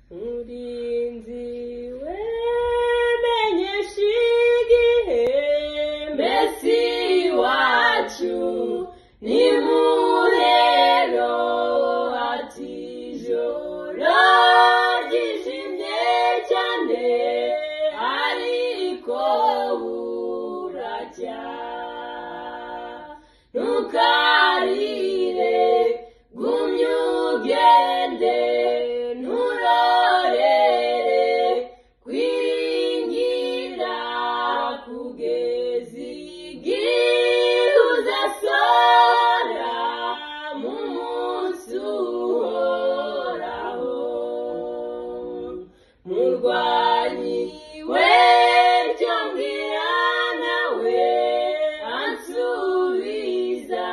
Murinzi wemenyesha igihe Mesi wacu ni muhero ati ijoro ryijimye cyane ariko buracya ntukarire gumya ugende nturorere kwiringira kugeza igihe uzasora mu munsi uhoraho murwanyi we cyo mbwira nawe ansubiza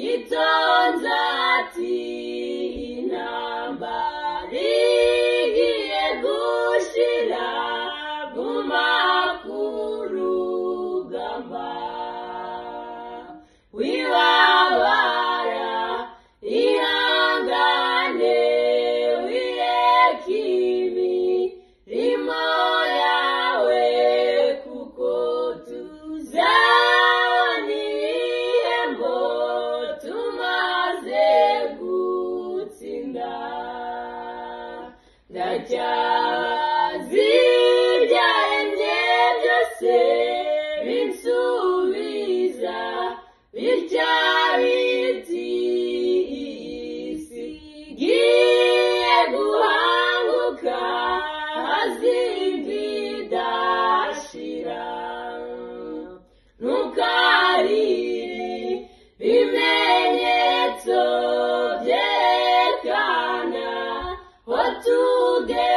itonze ati intambara igiye gushira guma ku rugamba wibabara ihangane wireke imirimo yawe kuko tuzabona ibihembo tumaze gutsinda ndacyazi ibyaremye byose binsubiza bitya biti isi igiye guhanguka hazindi idashira ntukarire ibimenyetso byerekana ho tugeze